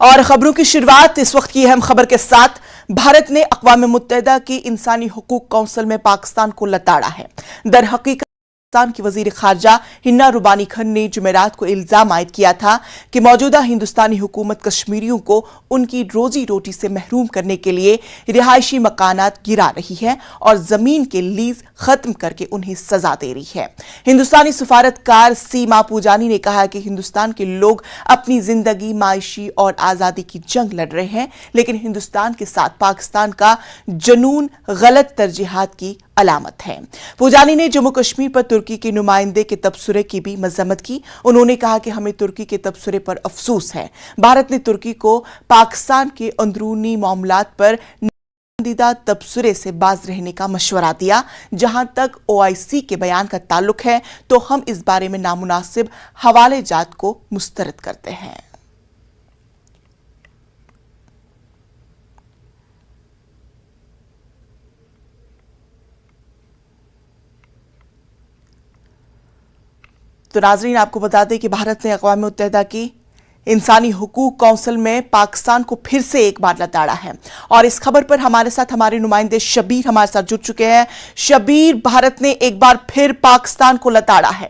और खबरों की शुरुआत इस वक्त की अहम खबर के साथ। भारत ने अक़वाम मुत्तहिदा की इंसानी हुकूक कौंसिल में पाकिस्तान को लताड़ा है। दर हकीकत पाकिस्तान की वजीर खारजा हिना रूबानी खान ने जुमेरात को इल्जाम आयद किया था कि मौजूदा हिंदुस्तानी हुकूमत कश्मीरियों को उनकी रोजी रोटी से महरूम करने के लिए रिहायशी मकानात गिरा रही है और जमीन के लीज खत्म करके उन्हें सजा दे रही है। हिंदुस्तानी सफारतकार सीमा पूजानी ने कहा कि हिंदुस्तान के लोग अपनी जिंदगी, मायशी और आजादी की जंग लड़ रहे हैं, लेकिन हिंदुस्तान के साथ पाकिस्तान का जुनून गलत तरजीहात की अलामत है। पूजानी ने जम्मू कश्मीर पर तुर्की के नुमाइंदे के तबसरे की भी मजम्मत की। उन्होंने कहा कि हमें तुर्की के तबसरे पर अफसोस है। भारत ने तुर्की को पाकिस्तान के अंदरूनी मामलात पर पसंदीदा तबसरे से बाज रहने का मशवरा दिया। जहां तक OIC के बयान का ताल्लुक है तो हम इस बारे में नामुनासिब हवाले जात को मुस्तरद करते हैं। तो नाजरीन, आपको बता दें कि भारत ने अक़वाम मुत्तहिदा की इंसानी हुकूक कौंसिल में पाकिस्तान को फिर से एक बार लताड़ा है। और इस खबर पर हमारे साथ हमारे नुमाइंदे शबीर हमारे साथ जुड़ चुके हैं। शबीर, भारत ने एक बार फिर पाकिस्तान को लताड़ा है।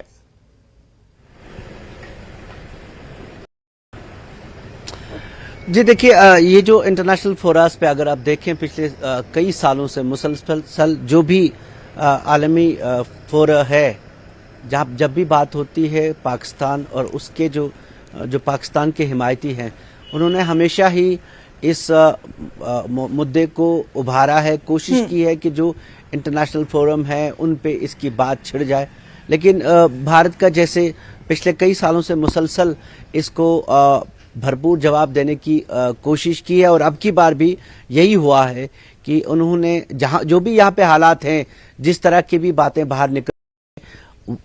जी देखिए, ये जो इंटरनेशनल फोरस पे अगर आप देखें पिछले कई सालों से मुसलसल जो भी आलमी फोरम है, जहाँ जब भी बात होती है पाकिस्तान और उसके जो पाकिस्तान के हिमायती हैं, उन्होंने हमेशा ही इस मुद्दे को उभारा है, कोशिश की है कि जो इंटरनेशनल फोरम है उन पे इसकी बात छिड़ जाए। लेकिन भारत का जैसे पिछले कई सालों से मुसलसल इसको भरपूर जवाब देने की कोशिश की है और अब की बार भी यही हुआ है कि उन्होंने जहाँ जो भी यहाँ पे हालात हैं, जिस तरह की भी बातें बाहर निकल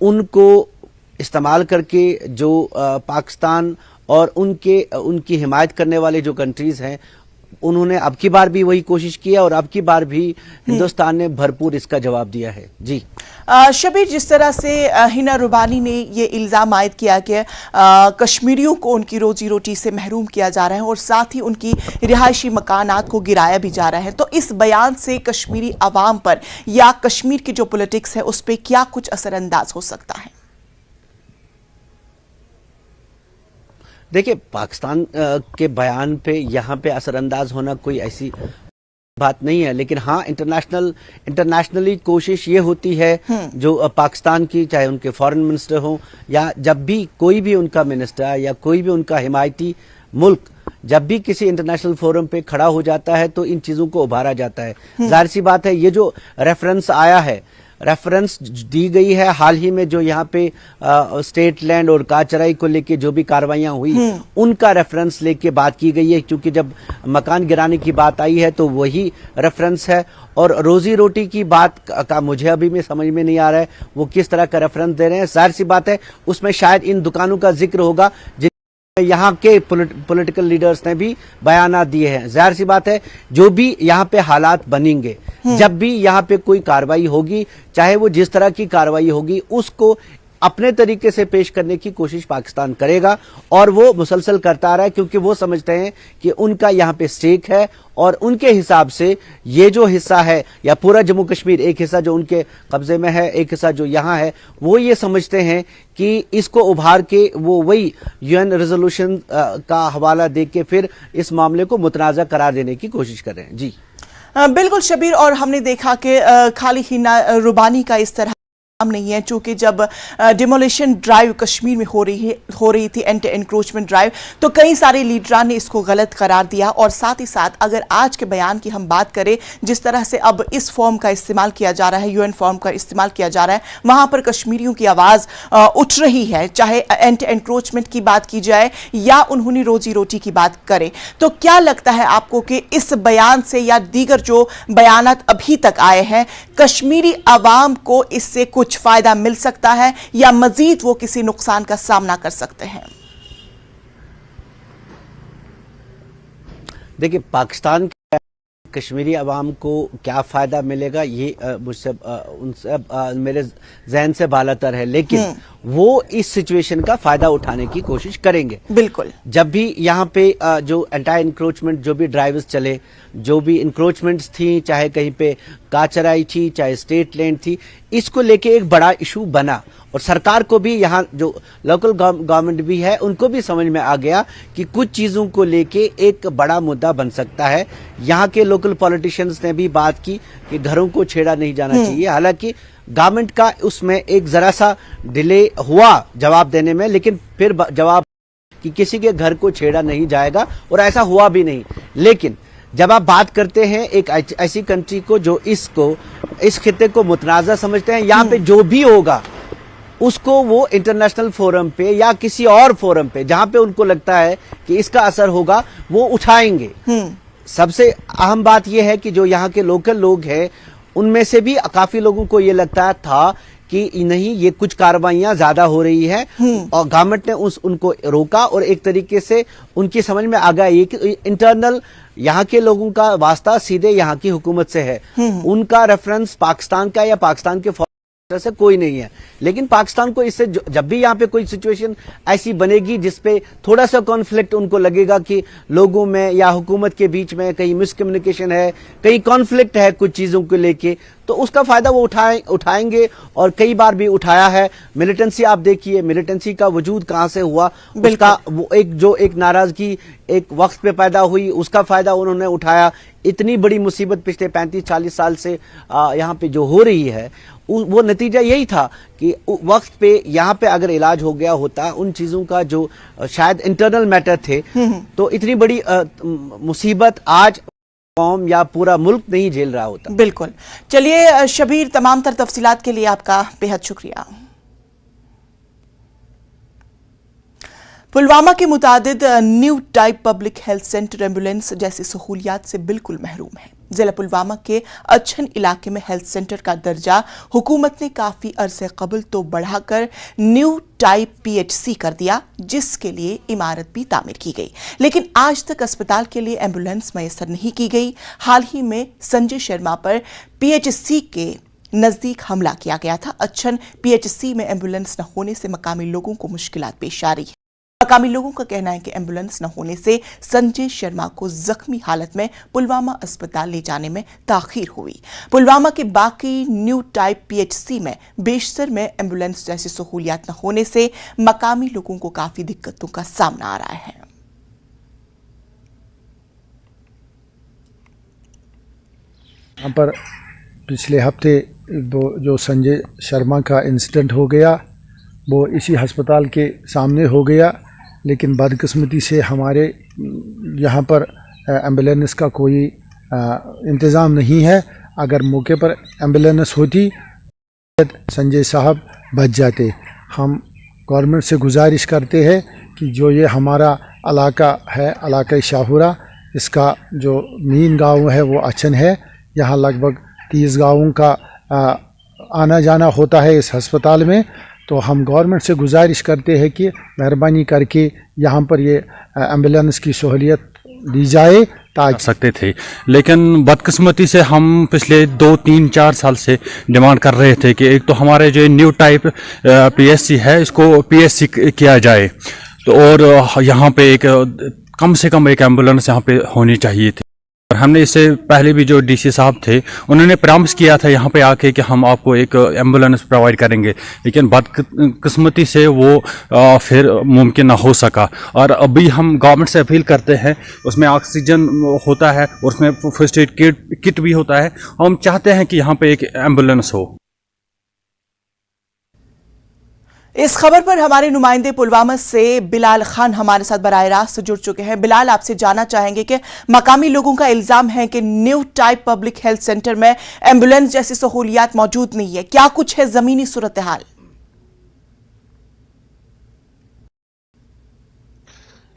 उनको इस्तेमाल करके जो पाकिस्तान और उनकी हिमायत करने वाले जो कंट्रीज हैं, उन्होंने अब की बार भी वही कोशिश की है और अब की बार भी हिंदुस्तान ने भरपूर इसका जवाब दिया है। जी शबीर, जिस तरह से हिना रूबानी ने ये इल्ज़ाम आयद किया कि कश्मीरियों को उनकी रोजी रोटी से महरूम किया जा रहा है और साथ ही उनकी रिहायशी मकानात को गिराया भी जा रहा है, तो इस बयान से कश्मीरी अवाम पर या कश्मीर की जो पॉलिटिक्स है उस पर क्या कुछ असरअंदाज हो सकता है? देखिए, पाकिस्तान के बयान पे यहाँ पे असरअंदाज होना कोई ऐसी बात नहीं है, लेकिन हाँ इंटरनेशनली कोशिश ये होती है जो पाकिस्तान की, चाहे उनके फॉरेन मिनिस्टर हो या जब भी कोई भी उनका मिनिस्टर या कोई भी उनका हिमायती मुल्क जब भी किसी इंटरनेशनल फोरम पे खड़ा हो जाता है तो इन चीजों को उभारा जाता है। जाहिर सी बात है, ये जो रेफरेंस दी गई है हाल ही में जो यहाँ पे स्टेट लैंड और काचराई को लेके जो भी कार्रवाइयां हुई उनका रेफरेंस लेके बात की गई है, क्योंकि जब मकान गिराने की बात आई है तो वही रेफरेंस है। और रोजी रोटी की बात का मुझे अभी में समझ में नहीं आ रहा है वो किस तरह का रेफरेंस दे रहे हैं। जाहिर सी बात है उसमें शायद इन दुकानों का जिक्र होगा यहाँ के पॉलिटिकल लीडर्स ने भी बयानात दिए हैं। जाहिर सी बात है जो भी यहाँ पे हालात बनेंगे, जब भी यहाँ पे कोई कार्रवाई होगी, चाहे वो जिस तरह की कार्रवाई होगी, उसको अपने तरीके से पेश करने की कोशिश पाकिस्तान करेगा और वो मुसलसल करता रहा है, क्योंकि वो समझते हैं कि उनका यहाँ पे स्टेक है और उनके हिसाब से ये जो हिस्सा है या पूरा जम्मू कश्मीर, एक हिस्सा जो उनके कब्जे में है, एक हिस्सा जो यहाँ है, वो ये समझते हैं कि इसको उभार के वो वही UN रेजोल्यूशन का हवाला दे के फिर इस मामले को मुतनाज़ा करार देने की कोशिश कर रहे हैं। जी बिल्कुल शबीर, और हमने देखा कि खाली हिना रूबानी का इस तरह नहीं है, चूंकि जब डिमोलिशन ड्राइव कश्मीर में हो रही थी, एंटी एनक्रोचमेंट ड्राइव, तो कई सारे लीडरान ने इसको गलत करार दिया। और साथ ही साथ अगर आज के बयान की हम बात करें, जिस तरह से अब इस फॉर्म का इस्तेमाल किया जा रहा है, UN फॉर्म का इस्तेमाल किया जा रहा है, वहां पर कश्मीरियों की आवाज उठ रही है, चाहे एंटी एनक्रोचमेंट की बात की जाए या उन्होंने रोजी रोटी की बात करे। तो क्या लगता है आपको कि इस बयान से या दीगर जो बयानात अभी तक आए हैं, कश्मीरी अवाम को इससे कुछ फायदा मिल सकता है या मजीद वो किसी नुकसान का सामना कर सकते हैं? देखिए, पाकिस्तान के कश्मीरी अवाम को क्या फायदा मिलेगा ये मुझसे उनसे मेरे जहन से बालातर है, लेकिन वो इस सिचुएशन का फायदा उठाने की कोशिश करेंगे। बिल्कुल। जब भी यहाँ पे जो एंटी इंक्रोचमेंट जो भी ड्राइव्स चले, जो भी इंक्रोचमेंट्स थी, चाहे कहीं पे काचराई थी, चाहे स्टेट लैंड थी, इसको लेके एक बड़ा इशू बना और सरकार को भी, यहाँ जो लोकल गवर्नमेंट भी है, उनको भी समझ में आ गया कि कुछ चीजों को लेके एक बड़ा मुद्दा बन सकता है। यहाँ के लोकल पॉलिटिशियंस ने भी बात की कि घरों को छेड़ा नहीं जाना चाहिए। हालांकि गवर्नमेंट का उसमें एक जरा सा डिले हुआ जवाब देने में, लेकिन फिर जवाब कि किसी के घर को छेड़ा नहीं जाएगा और ऐसा हुआ भी नहीं। लेकिन जब आप बात करते हैं एक ऐसी कंट्री को जो इस खित्ते को मुतनाज़ा समझते हैं, यहाँ पे जो भी होगा उसको वो इंटरनेशनल फोरम पे या किसी और फोरम पे जहां पे उनको लगता है कि इसका असर होगा, वो उठाएंगे। सबसे अहम बात यह है कि जो यहाँ के लोकल लोग हैं, उनमें से भी काफी लोगों को ये लगता था कि नहीं, ये कुछ कार्रवाइयां ज्यादा हो रही है और गवर्नमेंट ने उनको रोका और एक तरीके से उनकी समझ में आ गया ये कि इंटरनल यहाँ के लोगों का वास्ता सीधे यहाँ की हुकूमत से है। उनका रेफरेंस पाकिस्तान का या पाकिस्तान के से कोई नहीं है। लेकिन पाकिस्तान को इससे जब भी यहाँ पे कोई सिचुएशन ऐसी बनेगी जिसपे थोड़ा सा कॉन्फ्लिक्ट उनको लगेगा कि लोगों में या हुकूमत के बीच में कहीं मिसकम्युनिकेशन है, कहीं कॉन्फ्लिक्ट है कुछ चीजों को लेके, तो उसका फायदा वो उठाएंगे और कई बार भी उठाया है। मिलिटेंसी आप देखिए, मिलिटेंसी का वजूद कहां से हुआ, उसका वो एक नाराजगी एक वक्त पे पैदा हुई, उसका फायदा उन्होंने उठाया। इतनी बड़ी मुसीबत पिछले 35-40 साल से यहाँ पे जो हो रही है, वो नतीजा यही था कि वक्त पे यहाँ पे अगर इलाज हो गया होता उन चीजों का जो शायद इंटरनल मैटर थे, तो इतनी बड़ी मुसीबत आज कौम या पूरा मुल्क नहीं झेल रहा होता। बिल्कुल। चलिए शबीर, तमाम तर तफसीलात के लिए आपका बेहद शुक्रिया। पुलवामा के मुतादिद new type public health centre ambulance जैसी सहूलियात से बिल्कुल महरूम है। जिला पुलवामा के अच्छन इलाके में हेल्थ सेंटर का दर्जा हुकूमत ने काफी अरसे कबल तो बढ़ाकर न्यू टाइप पीएचसी कर दिया, जिसके लिए इमारत भी तामीर की गई, लेकिन आज तक अस्पताल के लिए एम्बुलेंस मैसर नहीं की गई। हाल ही में संजय शर्मा पर पीएचसी के नजदीक हमला किया गया था। अच्छन पीएचसी में एम्बुलेंस न होने से मकामी लोगों को मुश्किलात पेश आ रही है। मकामी लोगों का कहना है कि एम्बुलेंस न होने से संजय शर्मा को जख्मी हालत में पुलवामा अस्पताल ले जाने में ताखीर हुई। पुलवामा के बाकी न्यू टाइप पीएचसी में बेशतर में एम्बुलेंस जैसी सहूलियात न होने से मकामी लोगों को काफी दिक्कतों का सामना आ रहा है। यहाँ पर पिछले हफ्ते जो संजय शर्मा का इंसिडेंट हो गया, वो इसी अस्पताल के सामने हो गया, लेकिन बदकिस्मती से हमारे यहाँ पर एम्बुलेंस का कोई इंतज़ाम नहीं है। अगर मौके पर एम्बुलेंस होती संजय साहब बच जाते। हम गवर्नमेंट से गुजारिश करते हैं कि जो ये हमारा इलाका है, इलाका शाहपुरा, इसका जो मेन गांव है वो अच्छन है। यहाँ लगभग 30 गाँवों का आना जाना होता है इस अस्पताल में। तो हम गवर्नमेंट से गुजारिश करते हैं कि मेहरबानी करके यहाँ पर ये एम्बुलेंस की सहूलियत दी जाए ताकि सकते थे। लेकिन बदकिस्मती से हम पिछले 2-3-4 साल से डिमांड कर रहे थे कि एक तो हमारे जो न्यू टाइप पीएससी है इसको पीएससी किया जाए, तो और यहाँ पे एक कम से कम एक एम्बुलेंस यहाँ पे होनी चाहिए थी। और हमने इससे पहले भी जो डीसी साहब थे उन्होंने प्रॉमिस किया था यहाँ पे आके कि हम आपको एक एम्बुलेंस प्रोवाइड करेंगे, लेकिन बदकिस्मती से वो फिर मुमकिन ना हो सका। और अभी हम गवर्नमेंट से अपील करते हैं, उसमें ऑक्सीजन होता है, उसमें फर्स्ट एड किट भी होता है। हम चाहते हैं कि यहाँ पे एक एम्बुलेंस हो। इस खबर पर हमारे नुमाइंदे पुलवामा से बिलाल खान हमारे साथ बराह रास्त जुड़ चुके हैं। बिलाल, आपसे जानना चाहेंगे कि मकामी लोगों का इल्जाम है कि new type public health centre में एम्बुलेंस जैसी सहूलियात मौजूद नहीं है, क्या कुछ है जमीनी सूरत हाल?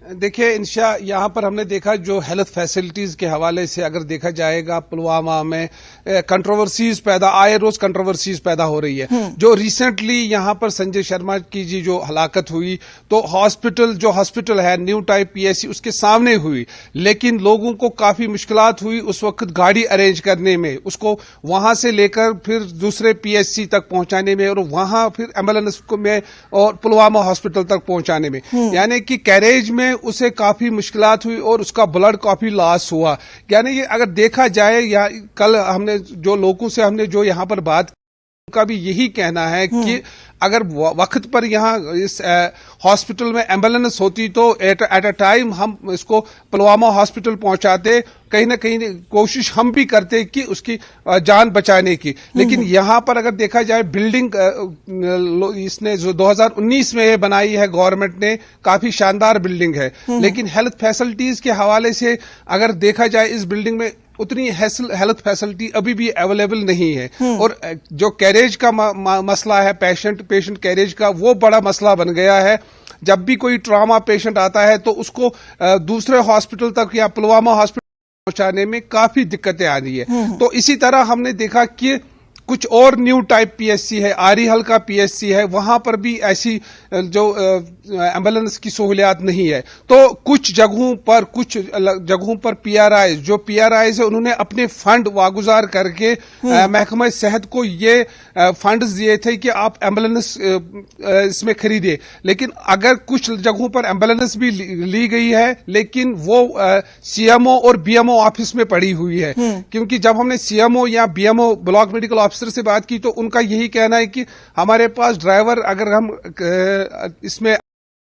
देखिए इंशा यहाँ पर हमने देखा जो हेल्थ फैसिलिटीज के हवाले से अगर देखा जाएगा पुलवामा में कंट्रोवर्सीज आए रोज कंट्रोवर्सीज पैदा हो रही है। जो रिसेंटली यहाँ पर संजय शर्मा की जी जो हलाकत हुई तो हॉस्पिटल है न्यू टाइप पीएससी उसके सामने हुई, लेकिन लोगों को काफी मुश्किलात हुई उस वक्त गाड़ी अरेंज करने में, उसको वहां से लेकर फिर दूसरे पीएससी तक पहुंचाने में और वहां फिर एम्बुलेंस में और पुलवामा हॉस्पिटल तक पहुंचाने में, यानी कि कैरेज में उसे काफी मुश्किलात हुई और उसका ब्लड काफी लॉस हुआ। यानी कि अगर देखा जाए या कल हमने जो लोगों से हमने जो यहाँ पर बात उनका भी यही कहना है कि अगर वक्त पर यहाँ इस हॉस्पिटल में एम्बुलेंस होती तो एट अ टाइम हम इसको पुलवामा हॉस्पिटल पहुंचाते, कहीं ना कहीं कोशिश हम भी करते कि उसकी जान बचाने की। लेकिन यहाँ पर अगर देखा जाए बिल्डिंग इसने जो 2019 में ये बनाई है गवर्नमेंट ने, काफी शानदार बिल्डिंग है, लेकिन हेल्थ फैसिलिटीज के हवाले से अगर देखा जाए इस बिल्डिंग में उतनी हेल्थ फैसिलिटी अभी भी अवेलेबल नहीं है। और जो कैरेज का मसला है पेशेंट कैरेज का, वो बड़ा मसला बन गया है। जब भी कोई ट्रॉमा पेशेंट आता है तो उसको दूसरे हॉस्पिटल तक या पुलवामा हॉस्पिटल पहुंचाने में काफी दिक्कतें आ रही है। तो इसी तरह हमने देखा कि कुछ और न्यू टाइप पीएससी है, आरीहल का पीएससी है, वहां पर भी ऐसी जो एम्बुलेंस की सहूलियात नहीं है। तो कुछ जगहों पर पीआरआईज है उन्होंने अपने फंड वागुजार करके महकमा सेहत को ये फंड्स दिए थे कि आप एम्बुलेंस इसमें खरीदे, लेकिन अगर कुछ जगहों पर एम्बुलेंस भी ली गई है लेकिन वो सीएमओ और बीएमओ ऑफिस में पड़ी हुई है। क्योंकि जब हमने सीएमओ या बीएमओ ब्लॉक मेडिकल ऑफिसर से बात की तो उनका यही कहना है कि हमारे पास ड्राइवर अगर हम इसमें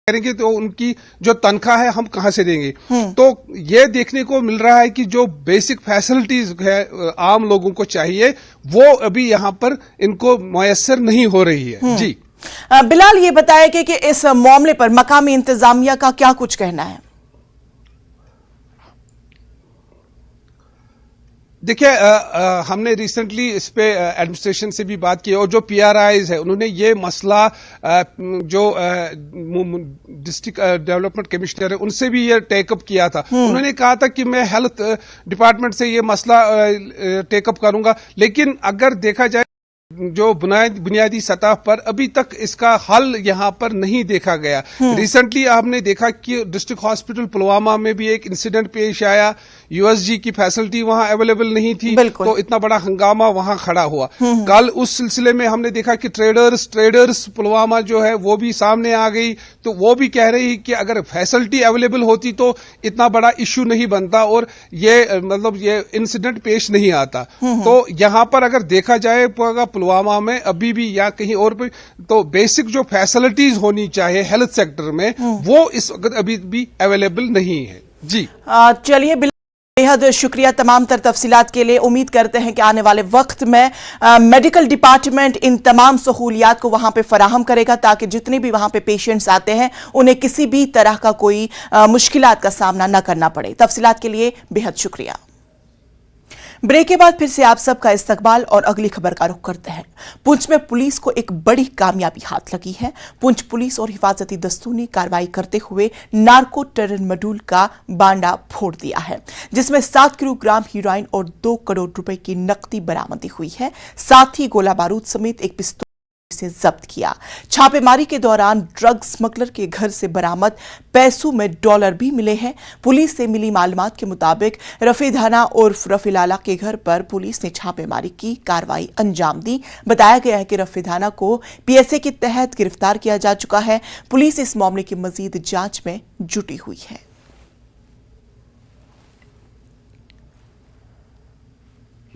करेंगे तो उनकी जो तनख्वाह है हम कहां से देंगे। तो ये देखने को मिल रहा है कि जो बेसिक फैसिलिटीज है आम लोगों को चाहिए वो अभी यहां पर इनको मुयस्सर नहीं हो रही है। जी बिलाल, ये बताया कि इस मामले पर मकामी इंतजामिया का क्या कुछ कहना है? देखिए हमने रिसेंटली इस पे एडमिनिस्ट्रेशन से भी बात की और जो पीआरआईज है उन्होंने ये मसला जो डिस्ट्रिक्ट डेवलपमेंट कमिश्नर है उनसे भी ये टेकअप किया था। उन्होंने कहा था कि मैं हेल्थ डिपार्टमेंट से ये मसला टेकअप करूंगा, लेकिन अगर देखा जाए जो बुनियादी सतह पर अभी तक इसका हल यहाँ पर नहीं देखा गया। रिसेंटली आपने देखा कि डिस्ट्रिक्ट हॉस्पिटल पुलवामा में भी एक इंसिडेंट पेश आया, यूएसजी की फैसिलिटी वहां अवेलेबल नहीं थी तो इतना बड़ा हंगामा वहां खड़ा हुआ। कल उस सिलसिले में हमने देखा कि ट्रेडर्स पुलवामा जो है वो भी सामने आ गई, तो वो भी कह रही कि अगर फैसिलिटी अवेलेबल होती तो इतना बड़ा इश्यू नहीं बनता और ये मतलब ये इंसिडेंट पेश नहीं आता। तो यहां पर अगर देखा जाए पुलवामा में अभी भी या कहीं और भी तो बेसिक जो फैसिलिटीज होनी चाहिए हेल्थ सेक्टर में वो इस वक्त अभी भी अवेलेबल नहीं है। जी चलिए, बेहद शुक्रिया तमाम तर तफसीलात के लिए। उम्मीद करते हैं कि आने वाले वक्त में मेडिकल डिपार्टमेंट इन तमाम सहूलियात को वहां पे फराहम करेगा ताकि जितने भी वहां पे पेशेंट्स आते हैं उन्हें किसी भी तरह का कोई मुश्किलात का सामना न करना पड़े। तफसीलात के लिए बेहद शुक्रिया। ब्रेक के बाद फिर से आप सबका इस्तकबाल और अगली खबर का रुख करते हैं। पुंछ में पुलिस को एक बड़ी कामयाबी हाथ लगी है। पुंछ पुलिस और हिफाजती दस्तों ने कार्रवाई करते हुए नार्को टेरर मडूल का बांडा फोड़ दिया है, जिसमें 7 किलोग्राम हीरोइन और 2 करोड़ रुपए की नकदी बरामदी हुई है। साथ ही गोला बारूद समेत एक पिस्तौल से जब्त किया। छापेमारी के दौरान ड्रग स्मगलर के घर से बरामद पैसों में डॉलर भी मिले हैं। पुलिस से मिली मालूमात के मुताबिक रफी धाना उर्फ रफी लाला के घर पर पुलिस ने छापेमारी की कार्रवाई अंजाम दी। बताया गया है कि रफी धाना को पीएसए के तहत गिरफ्तार किया जा चुका है। पुलिस इस मामले की मजीद जांच में जुटी हुई है।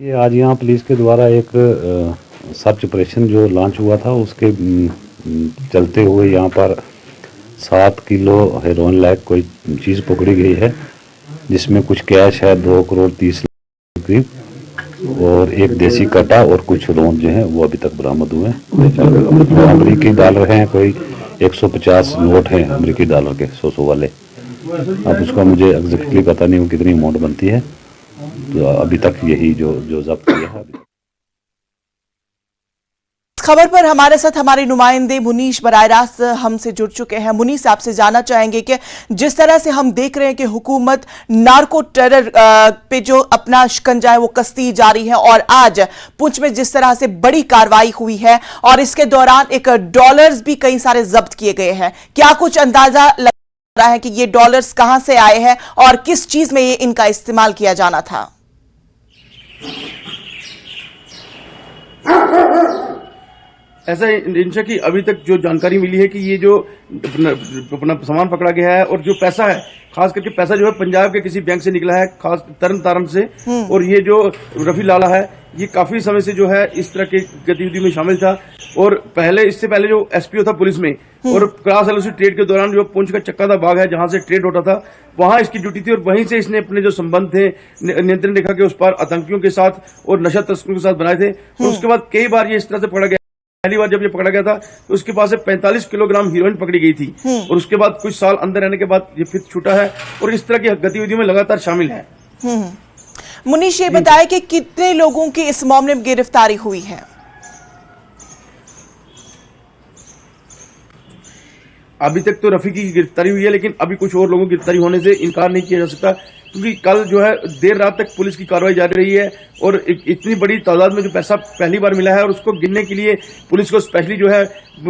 ये आज यहाँ पुलिस के द्वारा एक सर्च ऑपरेशन जो लॉन्च हुआ था उसके चलते हुए यहाँ पर 7 किलो हेरोइन लायक कोई चीज़ पकड़ी गई है, जिसमें कुछ कैश है 2 करोड़ 30 लाख करीब और एक देसी कटा और कुछ रोन जो है वो अभी तक बरामद हुए हैं। अमरीकी डॉलर हैं, कोई 150 नोट हैं अमरीकी डॉलर के 100 वाले। अब उसका मुझे एग्जैक्टली पता नहीं वो कितनी अमाउंट बनती है, तो अभी तक यही जो जब्त किया है। खबर पर हमारे साथ हमारे नुमाइंदे मुनीश बराह रास्त हमसे जुड़ चुके हैं। मुनीश, आपसे जानना चाहेंगे कि जिस तरह से हम देख रहे हैं कि हुकूमत नार्को टेरर पे जो अपना शिकंजा है वो कसती जा रही है, और आज पुंछ में जिस तरह से बड़ी कार्रवाई हुई है और इसके दौरान एक डॉलर्स भी कई सारे जब्त किए गए हैं, क्या कुछ अंदाजा लग रहा है कि ये डॉलर्स कहां से आए हैं और किस चीज में ये इनका इस्तेमाल किया जाना था? ऐसा इनसे कि अभी तक जो जानकारी मिली है कि ये जो अपना सामान पकड़ा गया है और जो पैसा है, खास करके पैसा जो है पंजाब के किसी बैंक से निकला है, खास तरन तारण से। और ये जो रफी लाला है ये काफी समय से जो है इस तरह की गतिविधि में शामिल था, और इससे पहले जो एसपीओ था पुलिस में, और क्रॉस एलओसी ट्रेड के दौरान जो पुंछ का चक्कादा बाग है जहां से ट्रेड होता था वहां इसकी ड्यूटी थी, और वहीं से इसने अपने जो संबंध थे नियंत्रण रेखा के उस पार आतंकियों के साथ और नशा तस्करों के साथ बनाए थे। और उसके बाद कई बार ये इस तरह से पकड़ा गया। पहली बार जब ये पकड़ा गया था तो उसके पास से 45 किलोग्राम हीरोइन पकड़ी गई थी, और उसके बाद कुछ साल अंदर रहने के बाद ये फिर छूटा है और इस तरह की गतिविधियों में लगातार शामिल है। मुनीश, ये बताएं कि कितने लोगों की इस मामले में गिरफ्तारी हुई है? अभी तक तो रफी की गिरफ्तारी हुई है, लेकिन अभी कुछ और लोगों की गिरफ्तारी होने से इनकार नहीं किया जा सकता, क्योंकि कल जो है देर रात तक पुलिस की कार्रवाई जारी रही है, और इतनी बड़ी तादाद में जो पैसा पहली बार मिला है, और उसको गिनने के लिए पुलिस को स्पेशली जो है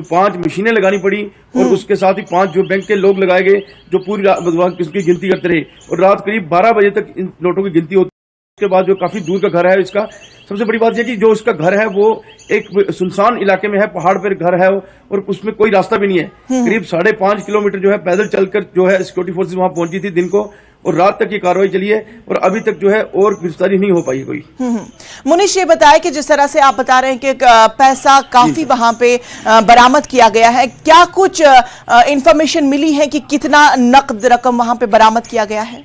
5 मशीनें लगानी पड़ी, और उसके साथ ही 5 जो बैंक के लोग लगाए गए जो पूरी रात इसकी गिनती करते रहे, और रात करीब 12 बजे तक इन नोटों की गिनती होती। उसके बाद जो काफी दूर का घर है इसका, सबसे बड़ी बात यह कि जो इसका घर है वो एक सुनसान इलाके में है, पहाड़ पर घर है, और उसमें कोई रास्ता भी नहीं है। करीब 5.5 किलोमीटर जो है पैदल चलकर जो है सिक्योरिटी फोर्सेज वहां पहुंची थी दिन को, और रात तक ये कार्रवाई चली है, और अभी तक जो है और गिरफ्तारी नहीं हो पाई कोई। मुनीश, ये बताया कि जिस तरह से आप बता रहे हैं कि पैसा काफी वहां पे बरामद किया गया है, क्या कुछ इंफॉर्मेशन मिली है कि कितना नकद रकम वहां पे बरामद किया गया है?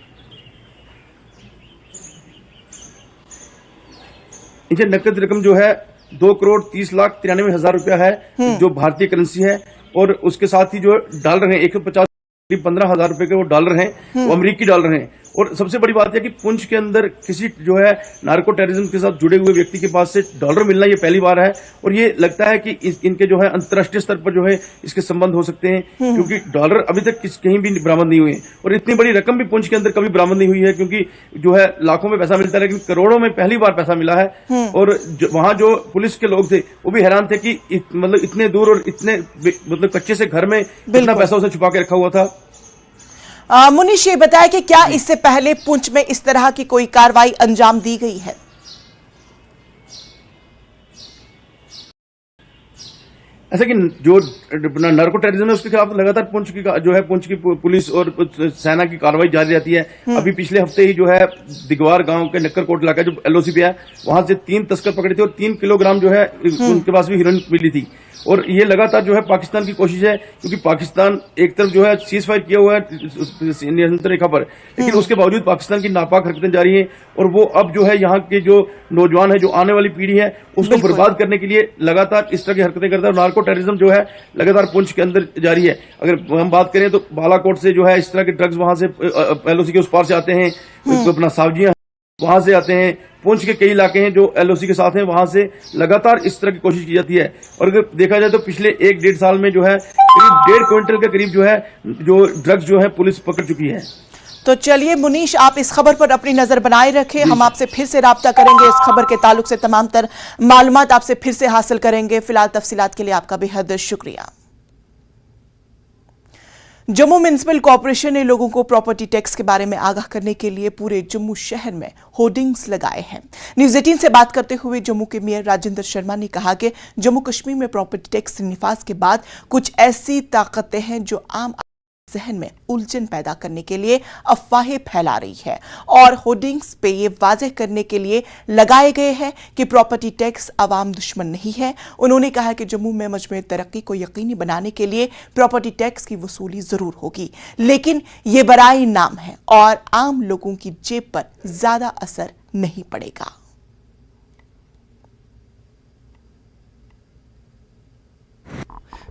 इनसे नकद रकम जो है 2,30,93,000 रुपया है, जो भारतीय करेंसी है, और उसके साथ ही जो डॉलर है 150 15,000 रुपए के वो डॉलर हैं, वो अमेरिकी डॉलर हैं। और सबसे बड़ी बात है कि पुंछ के अंदर किसी जो है नार्को टेररिज्म के साथ जुड़े हुए व्यक्ति के पास से डॉलर मिलना ये पहली बार है, और ये लगता है कि इनके जो है अंतर्राष्ट्रीय स्तर पर जो है इसके संबंध हो सकते हैं, क्योंकि डॉलर अभी तक कहीं भी बरामद नहीं हुए, और इतनी बड़ी रकम भी पुंछ के अंदर कभी बरामद नहीं हुई है, क्योंकि जो है लाखों में पैसा मिलता है, लेकिन करोड़ों में पहली बार पैसा मिला है। और वहां जो पुलिस के लोग थे वो भी हैरान थे कि मतलब इतने दूर और इतने मतलब कच्चे से घर में इतना पैसा उसे छुपा के रखा हुआ था। मुनीश, ये बताया कि क्या इससे पहले पुंछ में इस तरह की कोई कार्रवाई अंजाम दी गई है? ऐसा कि जो नार्को टेररिज्म है उसके खिलाफ लगातार पुंछ की पुलिस और सेना की कार्रवाई जारी रहती है। अभी पिछले हफ्ते ही जो है दिगवार गांव के नक्करकोट इलाका जो एलओसी पे है वहां से 3 तस्कर पकड़े थे, और 3 किलोग्राम जो है उनके पास भी हीरोइन मिली थी। और ये लगातार जो है पाकिस्तान की कोशिश है, क्योंकि पाकिस्तान एक तरफ जो है सीज फायर किया हुआ है नियंत्रण रेखा पर, लेकिन उसके बावजूद पाकिस्तान की नापाक हरकतें जारी हैं, और वो अब जो है यहाँ के जो नौजवान है, जो आने वाली पीढ़ी है, उसको बर्बाद करने के लिए लगातार इस तरह की हरकतें करता है। नार्को टेररिज्म जो है लगातार पुंछ के अंदर जारी है। अगर हम बात करें तो बालाकोट से जो है इस तरह के ड्रग्स वहां से एलओसी के उस पार से आते हैं, अपना सावजियां वहां से आते हैं। पुंछ के कई इलाके हैं जो एलओसी के साथ हैं, वहां से लगातार इस तरह की कोशिश की जाती है। और अगर देखा जाए तो पिछले 1-1.5 साल में जो है करीब 1.5 क्विंटल के करीब जो है जो ड्रग्स जो है पुलिस पकड़ चुकी है। तो चलिए मुनीश, आप इस खबर पर अपनी नजर बनाए रखें, हम आपसे फिर से राब्ता करेंगे, इस खबर के ताल्लुक से तमाम तर मालूमात आपसे फिर से हासिल करेंगे। फिलहाल तफसीलात के लिए आपका बेहद शुक्रिया। जम्मू म्युनिसिपल कॉर्पोरेशन ने लोगों को प्रॉपर्टी टैक्स के बारे में आगाह करने के लिए पूरे जम्मू शहर में होर्डिंग्स लगाए हैं। न्यूज़ 18 से बात करते हुए जम्मू के मेयर राजेंद्र शर्मा ने कहा कि जम्मू कश्मीर में प्रॉपर्टी टैक्स निफाज के बाद कुछ ऐसी ताकतें हैं जो आम जहन में उलझन पैदा करने के लिए अफवाहें फैला रही है, और होर्डिंग्स पे ये वाज़ेह करने के लिए लगाए गए हैं कि प्रॉपर्टी टैक्स आवाम दुश्मन नहीं है। उन्होंने कहा कि जम्मू में मजमूई तरक्की को यकीनी बनाने के लिए प्रॉपर्टी टैक्स की वसूली जरूर होगी, लेकिन ये बराए नाम है और आम लोगों की जेब पर ज्यादा असर नहीं पड़ेगा।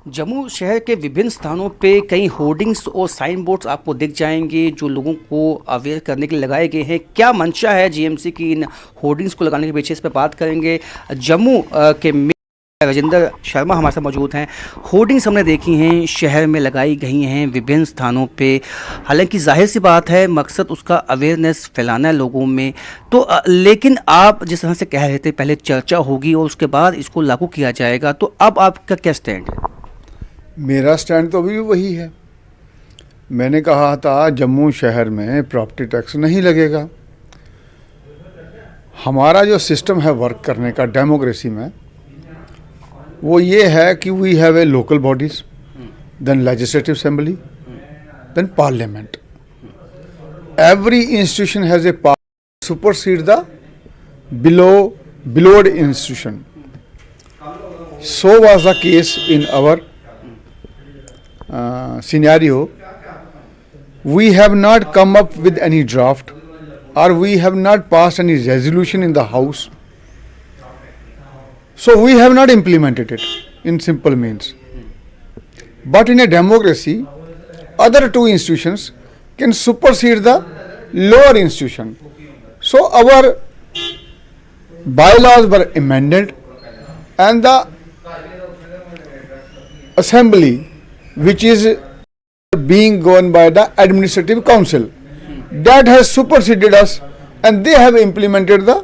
जम्मू शहर के विभिन्न स्थानों पे कई होर्डिंग्स और साइन बोर्ड्स आपको दिख जाएंगे जो लोगों को अवेयर करने के लिए लगाए गए हैं। क्या मंशा है जीएमसी की इन होर्डिंग्स को लगाने के पीछे, इस पर बात करेंगे। जम्मू के राजेंद्र शर्मा हमारे साथ मौजूद हैं। होर्डिंग्स हमने देखी हैं, शहर में लगाई गई हैं विभिन्न स्थानों पे। हालांकि जाहिर सी बात है मकसद उसका अवेयरनेस फैलाना है लोगों में। तो लेकिन आप जिस तरह से कह रहे थे पहले चर्चा होगी और उसके बाद इसको लागू किया जाएगा, तो अब आपका क्या स्टैंड है? मेरा स्टैंड तो अभी भी वही है। मैंने कहा था जम्मू शहर में प्रॉपर्टी टैक्स नहीं लगेगा। हमारा जो सिस्टम है वर्क करने का डेमोक्रेसी में, वो ये है कि we have a local bodies, then legislative assembly, then parliament. Every institution has a power supersede the belowed institution. So was the case in our scenario. We have not come up with any draft, or we have not passed any resolution in the House. So we have not implemented it in simple means. But in a democracy, other two institutions can supersede the lower institution. So our bylaws were amended, and the assembly, which is being governed by the administrative council, that has superseded us, and they have implemented the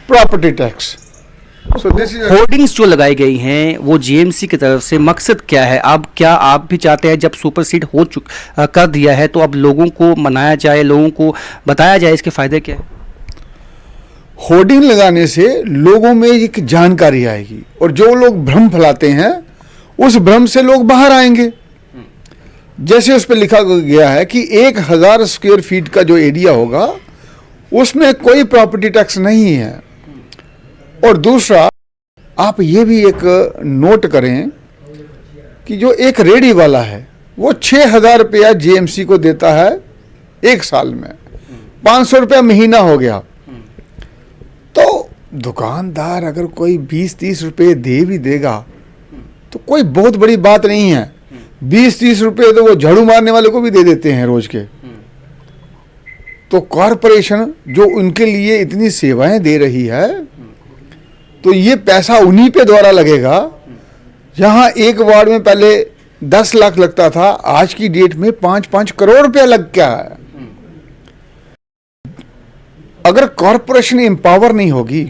property tax. So this is hoardings जो लगाई गई हैं वो GMC की तरफ से, मकसद क्या है? आप भी चाहते हैं जब सुपरसीड कर दिया है तो अब लोगों को मनाया जाए, लोगों को बताया जाए इसके फायदे क्या है? होर्डिंग लगाने से लोगों में एक जानकारी आएगी, और जो लोग भ्रम फैलाते हैं उस भ्रम से लोग बाहर आएंगे। जैसे उस पर लिखा गया है कि 1000 स्क्वायर फीट का जो एरिया होगा उसमें कोई प्रॉपर्टी टैक्स नहीं है। और दूसरा, आप ये भी एक नोट करें कि जो एक रेडी वाला है वो 6000 रुपया जीएमसी को देता है एक साल में, 500 रुपया महीना हो गया। तो दुकानदार अगर कोई 20-30 रुपये दे भी देगा तो कोई बहुत बड़ी बात नहीं है। 20-30 रुपये तो वो झाड़ू मारने वाले को भी दे देते हैं रोज के। तो कॉरपोरेशन जो उनके लिए इतनी सेवाएं दे रही है, तो ये पैसा उन्हीं पे द्वारा लगेगा। जहां एक वार्ड में पहले 10 लाख लगता था, आज की डेट में 5-5 करोड़ रुपया लग गया है। अगर कॉरपोरेशन एम्पावर नहीं होगी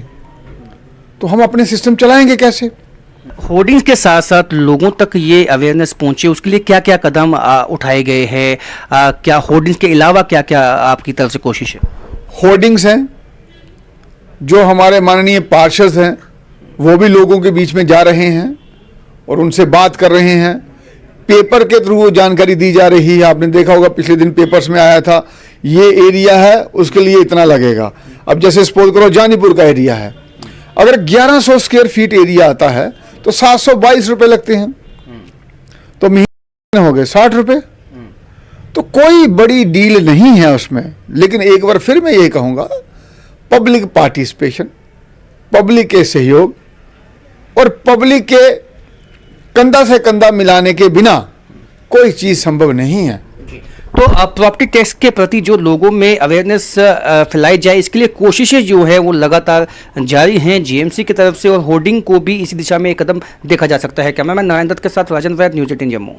तो हम अपने सिस्टम चलाएंगे कैसे? होर्डिंग्स के साथ साथ लोगों तक ये अवेयरनेस पहुंचे, उसके लिए क्या क्या कदम उठाए गए हैं? क्या होर्डिंग्स के अलावा क्या क्या आपकी तरफ से कोशिश है? होर्डिंग्स हैं, जो हमारे माननीय पार्षद हैं वो भी लोगों के बीच में जा रहे हैं और उनसे बात कर रहे हैं। पेपर के थ्रू जानकारी दी जा रही है। आपने देखा होगा पिछले दिन पेपर्स में आया था, ये एरिया है उसके लिए इतना लगेगा। अब जैसे सपोज करो जानीपुर का एरिया है, अगर 1100 स्क्वायर फीट एरिया आता है तो 722 रुपए लगते हैं, तो महीने हो गए 60 रुपए। तो कोई बड़ी डील नहीं है उसमें। लेकिन एक बार फिर मैं ये कहूंगा, पब्लिक पार्टिसिपेशन, पब्लिक के सहयोग और पब्लिक के कंधा से कंधा मिलाने के बिना कोई चीज संभव नहीं है। तो प्रॉपर्टी टैक्स के प्रति जो लोगों में अवेयरनेस फैलाई जाए, इसके लिए कोशिशें जो है वो लगातार जारी हैं जीएमसी की तरफ से, और होर्डिंग को भी इसी दिशा में एक कदम देखा जा सकता है। कैमरामैन नारायण दत्त के साथ राजन वैद, न्यूज़ 18 जम्मू।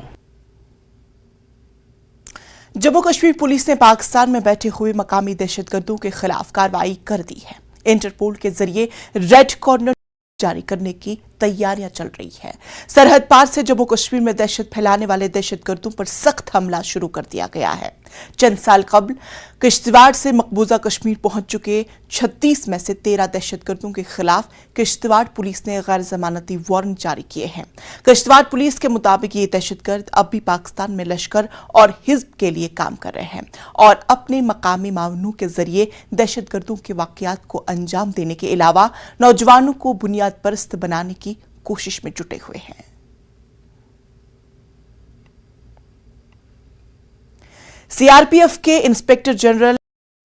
जम्मू कश्मीर पुलिस ने पाकिस्तान में बैठे हुए मकामी दहशतगर्दों के खिलाफ कार्रवाई कर दी है। इंटरपोल के जरिए रेड कॉर्नर जारी करने की तैयारियां चल रही है। सरहद पार से जम्मू कश्मीर में दहशत फैलाने वाले दहशतगर्दों पर सख्त हमला शुरू कर दिया गया है। चंद साल कबल किश्तवाड़ से मकबूजा कश्मीर पहुंच चुके 36 में से 13 दहशतगर्दों के खिलाफ किश्तवाड़ पुलिस ने गैर जमानती वारंट जारी किए हैं। किश्तवाड़ पुलिस के मुताबिक ये दहशतगर्द अब भी पाकिस्तान में लश्कर और हिज्ब के लिए काम कर रहे हैं और अपने मकामी मावनों के जरिए दहशतगर्दों के वाकयात को अंजाम देने के अलावा नौजवानों को बुनियाद परस्त बनाने की कोशिश में जुटे हुए हैं। सीआरपीएफ के इंस्पेक्टर जनरल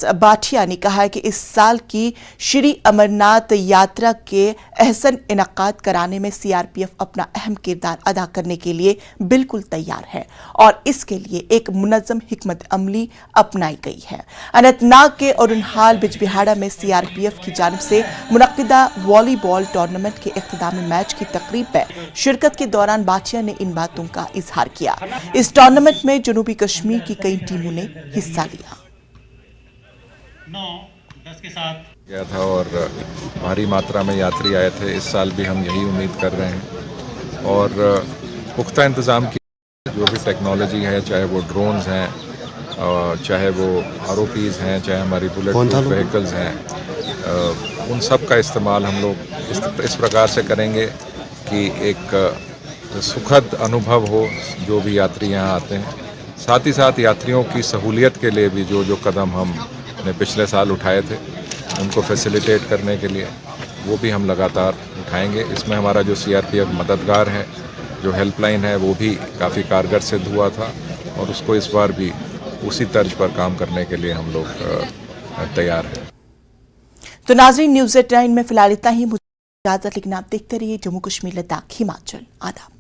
बाठिया ने कहा है कि इस साल की श्री अमरनाथ यात्रा के अहसन इनकाद कराने में सीआरपीएफ अपना अहम किरदार अदा करने के लिए बिल्कुल तैयार है और इसके लिए एक मुनज़्ज़म हिकमत अमली अपनाई गई है। अनंतनाग के औरंहाल बिजबिहाड़ा में सीआरपीएफ की जानिब से मुनक्किदा वॉलीबॉल टूर्नामेंट के इख्तितामी मैच की तकरीब में शिरकत के दौरान बाठिया ने इन बातों का इजहार किया। इस टूर्नामेंट में जनूबी कश्मीर की कई टीमों ने हिस्सा लिया। 9-10 के साथ गया था और भारी मात्रा में यात्री आए थे। इस साल भी हम यही उम्मीद कर रहे हैं और पुख्ता इंतज़ाम की जो भी टेक्नोलॉजी है, चाहे वो ड्रोन्स हैं, चाहे वो आरओपीज़ हैं, चाहे हमारी बुलेट प्रूफ व्हीकल्स हैं, उन सब का इस्तेमाल हम लोग इस प्रकार से करेंगे कि एक सुखद अनुभव हो जो भी यात्री यहाँ आते हैं। साथ ही साथ यात्रियों की सहूलियत के लिए भी जो कदम हमने पिछले साल उठाए थे उनको फैसिलिटेट करने के लिए वो भी हम लगातार उठाएंगे। इसमें हमारा जो सीआरपीएफ मददगार है, जो हेल्पलाइन है, वो भी काफ़ी कारगर सिद्ध हुआ था और उसको इस बार भी उसी तर्ज पर काम करने के लिए हम लोग तैयार हैं। तो नाज़रीन, न्यूज़ 9 में फिलहाल इतना ही। मुझे इजाज़त, लेकिन आप देखते रहिए जम्मू कश्मीर लद्दाख हिमाचल। आदाब।